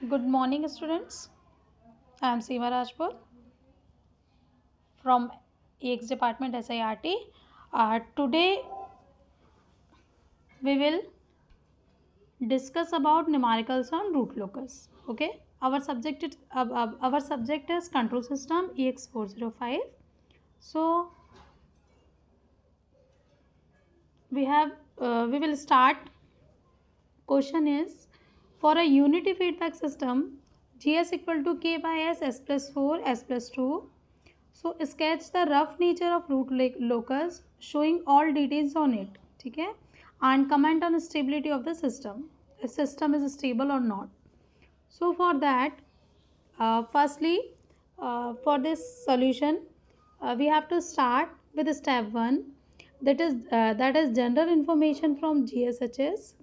Good morning, students. I am Seema Rajpur from EX Department SIRT. Today we will discuss about numericals on root locus. Okay, our subject is control system EX405. So we will start. Question is, for a unity feedback system, GS equal to K by S plus 4, S plus 2. So sketch the rough nature of root locus showing all details on it. ठीक है, and comment on stability of the system. The system is stable or not. So for that, firstly, for this solution, we have to start with step 1. That is general information from GSHS.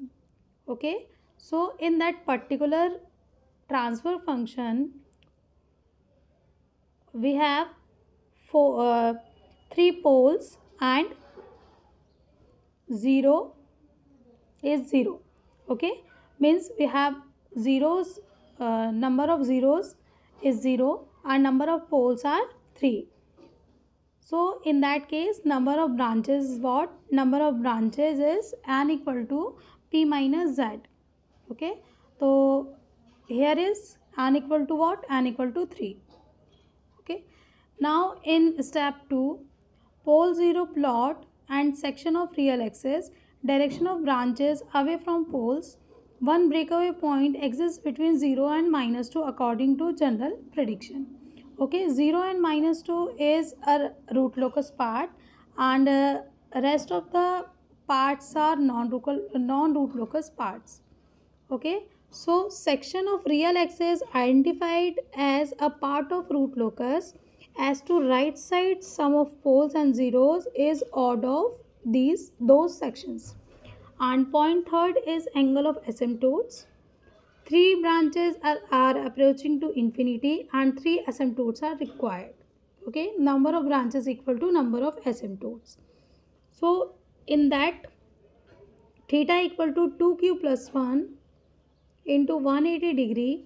Okay, so in that particular transfer function, we have three poles and 0 is 0. Okay, means we have zeros, number of zeros is 0 and number of poles are 3. So in that case, number of branches is what? Number of branches is n equal to p minus z. Okay, so here is n equal to what? N equal to 3. Okay, now in step 2, pole 0 plot and section of real axis, direction of branches away from poles. One breakaway point exists between 0 and minus 2 according to general prediction. Okay, 0 and minus 2 is a root locus part, and rest of the parts are non-root locus parts. Okay, so section of real axis identified as a part of root locus. As to right side sum of poles and zeros is odd of those sections. And point third is angle of asymptotes. Three branches are approaching to infinity and three asymptotes are required. Okay, number of branches equal to number of asymptotes. So in that, theta equal to 2q plus 1 into 180 degree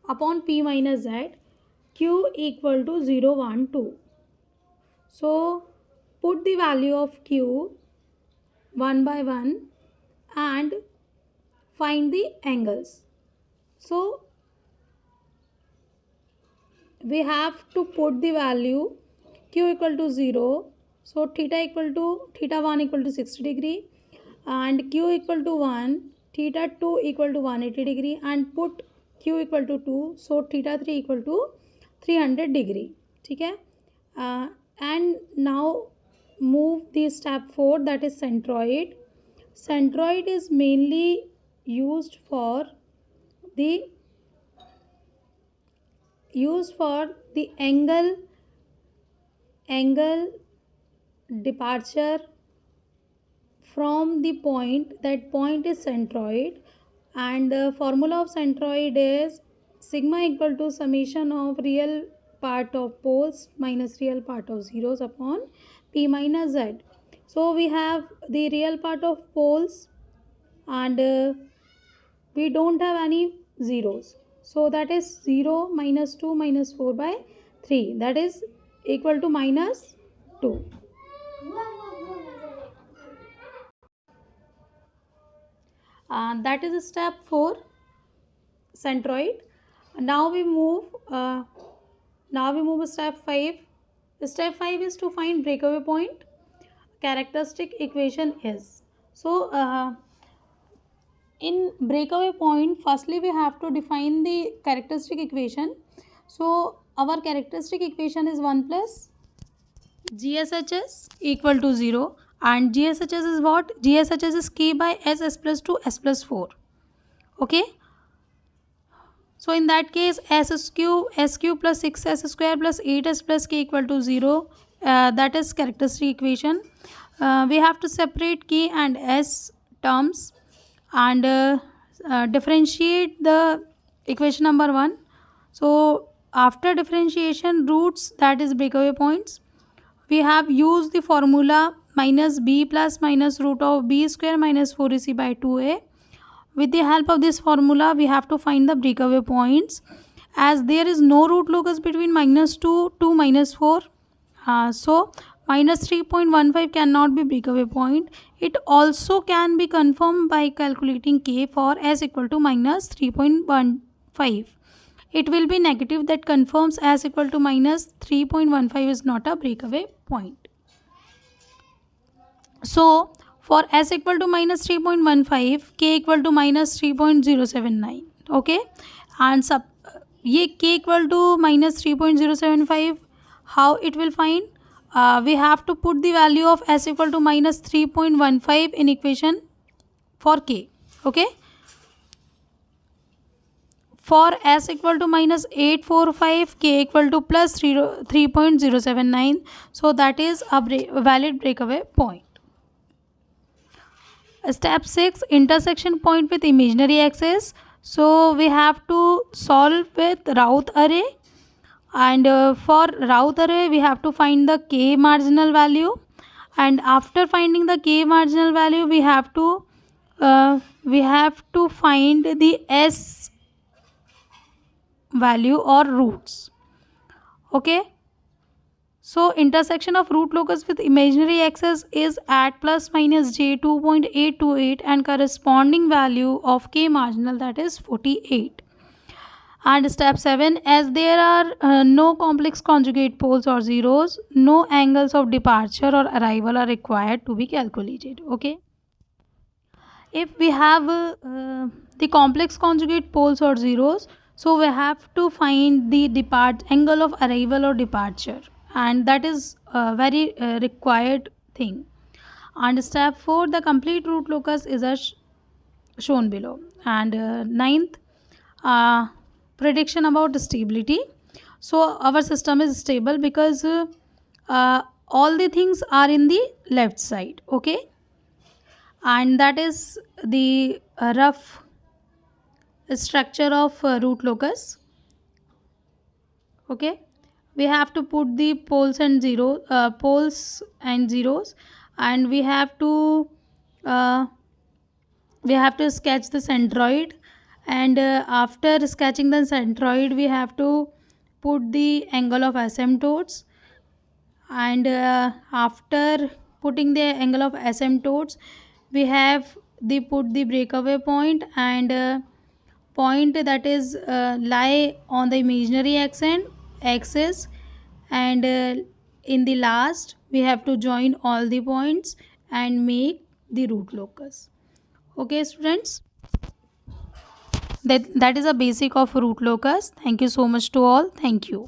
upon p minus z, q equal to 0, 1, 2. So put the value of q one by one and find the angles. So we have to put the value q equal to 0. So theta 1 equal to 60 degree and q equal to 1, theta 2 equal to 180 degree, and put q equal to 2. So theta 3 equal to 300 degree. ठीक है, and now move the step 4, that is centroid. Centroid is mainly used for the angle departure from the point. That point is centroid, and the formula of centroid is sigma equal to summation of real part of poles minus real part of zeros upon p minus z. So we have the real part of poles, and we don't have any zeros, so that is 0 minus 2 minus 4 by 3, that is equal to minus 2. That is step 4, centroid. Now we move step 5. Step 5 is to find breakaway point. Characteristic equation is, so in breakaway point, firstly we have to define the characteristic equation. So our characteristic equation is 1 plus GSHS equal to 0, and GSHS is what? GSHS is K by S plus 2, S plus 4. Okay, so in that case, S cube plus 6s square plus 8s plus k equal to 0. That is characteristic equation. We have to separate k and s terms and differentiate the equation number 1. So after differentiation, roots, that is breakaway points, we have used the formula minus b plus minus root of b square minus 4ac by 2a. With the help of this formula, we have to find the breakaway points. As there is no root locus between -2 to -4, so minus 3.15 cannot be breakaway point. It also can be confirmed by calculating k for s equal to minus 3.15. It will be negative that confirms s equal to minus 3.15 is not a breakaway point. So for s equal to minus 3.15, k equal to minus 3.079. Okay, and ये k equal to minus 3.075, how it will find? We have to put the value of s equal to minus 3.15 in equation for k. Okay, for s equal to minus 845, k equal to plus 3.079, so that is a valid breakaway point. Step 6, intersection point with imaginary axis. So we have to solve with Routh array, and for Routh array we have to find the k marginal value, and after finding the k marginal value we have to find the s value or roots. Okay, so intersection of root locus with imaginary axis is at plus minus j 2.828 and corresponding value of k marginal, that is 48. And step 7, as there are no complex conjugate poles or zeros, no angles of departure or arrival are required to be calculated. Okay, if we have the complex conjugate poles or zeros, so we have to find the angle of arrival or departure, and that is a very required thing. And step 4, the complete root locus is as shown below. And ninth, prediction about stability. So our system is stable because all the things are in the left side. Okay, and that is the rough structure of root locus. Okay, we have to put the poles and zeros, and we have to sketch the centroid, and after sketching the centroid we have to put the angle of asymptotes, and after putting the angle of asymptotes we have put the breakaway point, and point that is lie on the imaginary axis, and in the last we have to join all the points and make the root locus. Okay students, that is a basic of root locus. Thank you so much to all. Thank you.